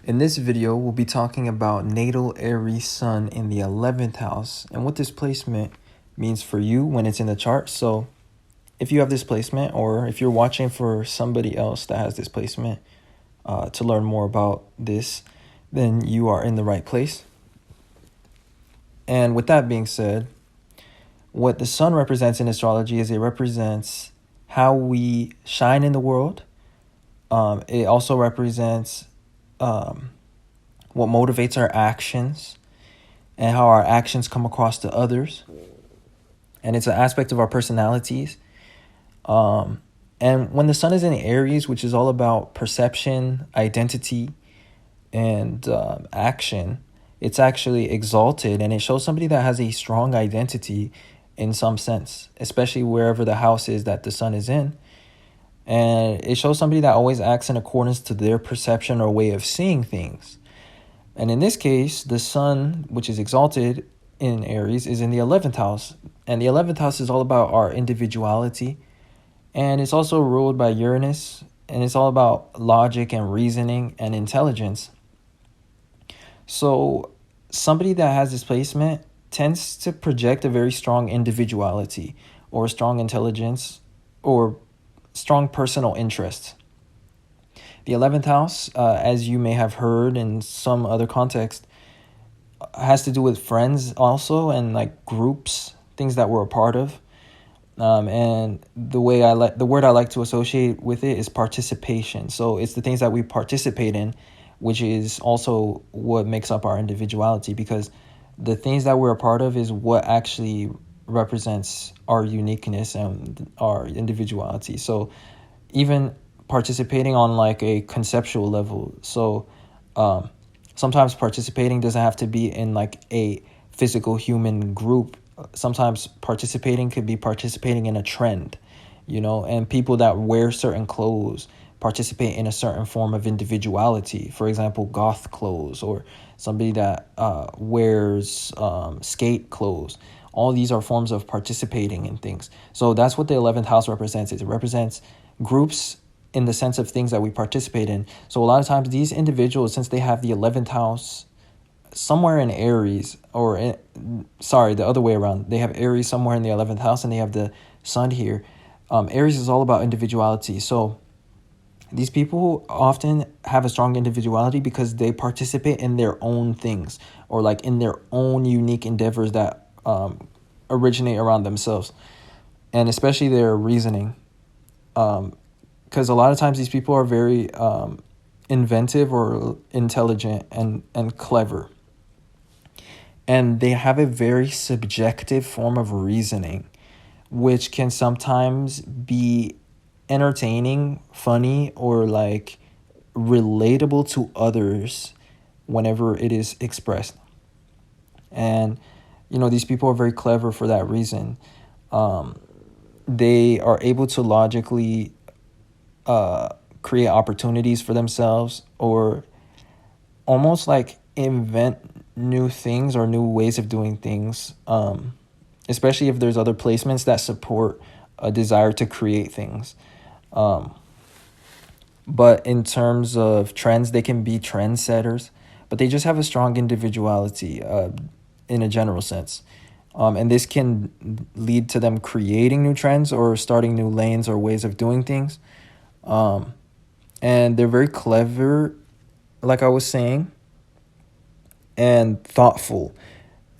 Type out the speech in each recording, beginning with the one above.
In this video, we'll be talking about Natal Aries Sun in the 11th house and what this placement means for you when it's in the chart. So if you have this placement, or if you're watching for somebody else that has this placement to learn more about this, then you are in the right place. And with that being said, what the sun represents in astrology is it represents how we shine in the world. It also represents what motivates our actions and how our actions come across to others. And it's an aspect of our personalities. And when the sun is in Aries, which is all about perception, identity, and action, it's actually exalted, and it shows somebody that has a strong identity in some sense, especially wherever the house is that the sun is in. And it shows somebody that always acts in accordance to their perception or way of seeing things. And in this case, the sun, which is exalted in Aries, is in the 11th house. And the 11th house is all about our individuality. And it's also ruled by Uranus. And it's all about logic and reasoning and intelligence. So somebody that has this placement tends to project a very strong individuality or strong intelligence or strong personal interest. The 11th house, as you may have heard in some other context, has to do with friends also, and like groups, things that we're a part of. And the word I like to associate with it is participation. So it's the things that we participate in, which is also what makes up our individuality, because the things that we're a part of is what actually represents our uniqueness and our individuality. So even participating on like a conceptual level. So sometimes participating doesn't have to be in like a physical human group. Sometimes participating could be participating in a trend, and people that wear certain clothes participate in a certain form of individuality. For example, goth clothes, or somebody that wears skate clothes. All these are forms of participating in things. So that's what the 11th house represents. It represents groups in the sense of things that we participate in. So a lot of times these individuals, since they have the 11th house somewhere in Aries, the other way around. They have Aries somewhere in the 11th house and they have the sun here. Aries is all about individuality. So these people often have a strong individuality because they participate in their own things, or like in their own unique endeavors that originate around themselves, and especially their reasoning. Because a lot of times these people are very inventive or intelligent and clever. And they have a very subjective form of reasoning, which can sometimes be entertaining, funny, or like relatable to others whenever it is expressed. And these people are very clever for that reason. They are able to logically create opportunities for themselves, or almost like invent new things or new ways of doing things, especially if there's other placements that support a desire to create things. But in terms of trends, they can be trendsetters, but they just have a strong individuality in a general sense. And this can lead to them creating new trends or starting new lanes or ways of doing things. And they're very clever, like I was saying, and thoughtful.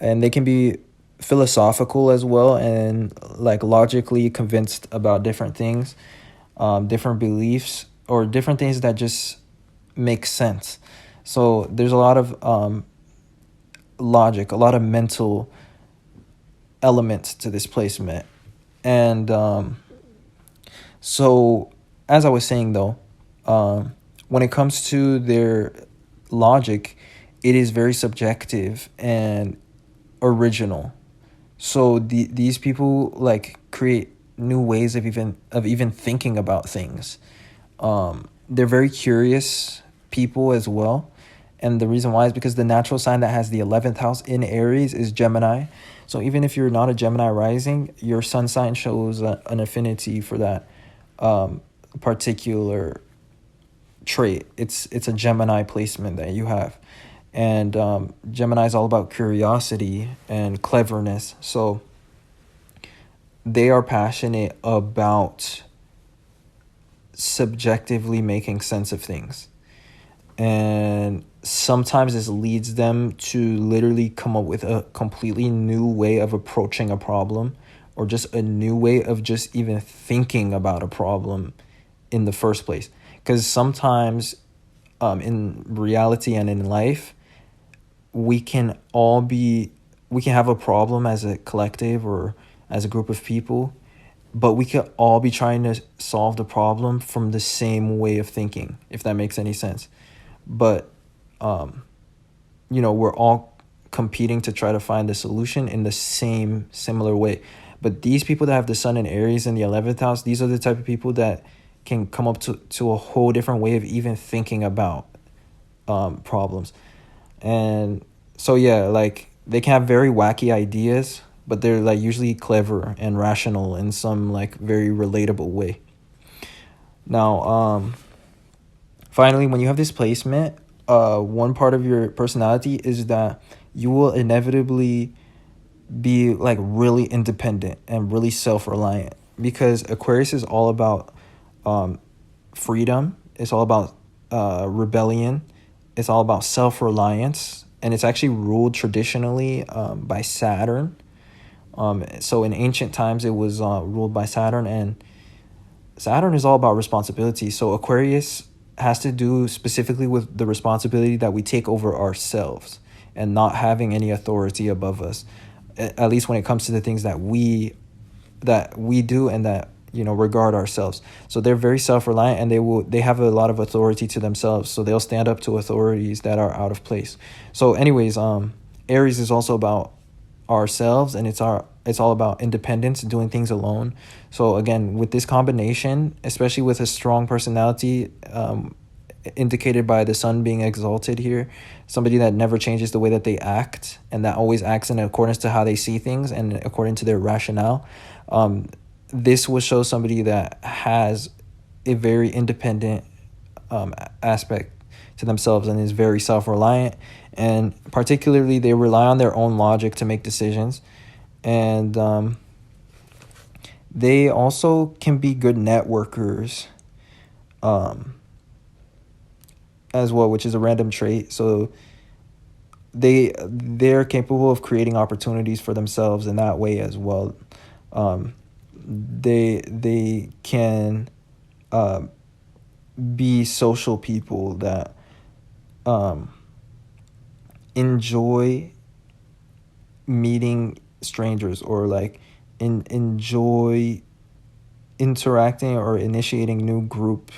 And they can be philosophical as well, and like logically convinced about different things, different beliefs, or different things that just make sense. So there's a lot of logic, a lot of mental elements to this placement. And so as I was saying though, when it comes to their logic, it is very subjective and original. So these people like create new ways of even thinking about things. They're very curious people as well. And the reason why is because the natural sign that has the 11th house in Aries is Gemini. So even if you're not a Gemini rising, your sun sign shows an affinity for that particular trait. It's a Gemini placement that you have. And Gemini is all about curiosity and cleverness. So they are passionate about subjectively making sense of things. And sometimes this leads them to literally come up with a completely new way of approaching a problem, or just a new way of just even thinking about a problem in the first place. Because sometimes in reality and in life, we can have a problem as a collective or as a group of people, but we could all be trying to solve the problem from the same way of thinking, if that makes any sense. But we're all competing to try to find the solution in the same similar way. But these people that have the sun in Aries in the 11th house, these are the type of people that can come up to a whole different way of even thinking about problems. And so yeah, like they can have very wacky ideas, but they're like usually clever and rational in some like very relatable way. Now, finally, when you have this placement, one part of your personality is that you will inevitably be like really independent and really self-reliant, because Aquarius is all about freedom. It's all about rebellion. It's all about self-reliance, and it's actually ruled traditionally by Saturn. So in ancient times, it was ruled by Saturn, and Saturn is all about responsibility. So Aquarius has to do specifically with the responsibility that we take over ourselves and not having any authority above us, at least when it comes to the things that we do and that regard ourselves. So they're very self-reliant, and they have a lot of authority to themselves, so they'll stand up to authorities that are out of place. So anyways, Aries is also about ourselves, and it's all about independence, doing things alone. So again, with this combination, especially with a strong personality, indicated by the sun being exalted here, somebody that never changes the way that they act, and that always acts in accordance to how they see things and according to their rationale, this will show somebody that has a very independent aspect to themselves and is very self-reliant, and particularly they rely on their own logic to make decisions. And they also can be good networkers as well, which is a random trait. So they're capable of creating opportunities for themselves in that way as well. They can be social people that enjoy meeting strangers, or like enjoy interacting or initiating new group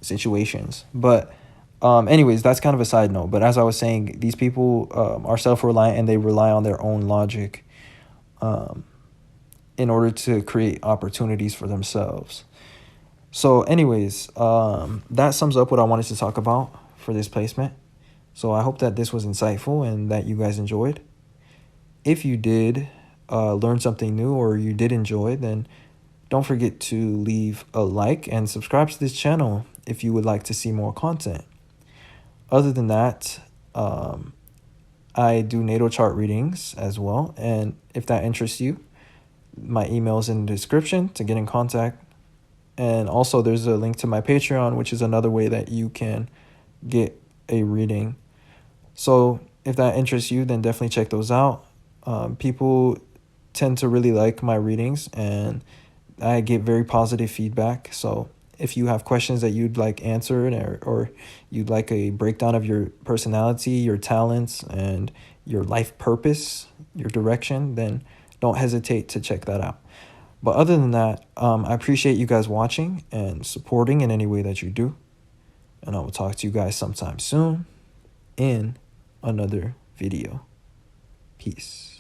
situations. But anyways, that's kind of a side note. But as I was saying, these people are self-reliant, and they rely on their own logic in order to create opportunities for themselves. So anyways, that sums up what I wanted to talk about for this placement. So I hope that this was insightful and that you guys enjoyed. If you did learn something new, or you did enjoy, then don't forget to leave a like and subscribe to this channel if you would like to see more content. Other than that, I do natal chart readings as well. And if that interests you, my email is in the description to get in contact. And also there's a link to my Patreon, which is another way that you can get a reading. So if that interests you, then definitely check those out. People tend to really like my readings, and I get very positive feedback. So if you have questions that you'd like answered, or you'd like a breakdown of your personality, your talents, and your life purpose, your direction, then don't hesitate to check that out. But other than that, I appreciate you guys watching and supporting in any way that you do. And I will talk to you guys sometime soon in another video. Peace.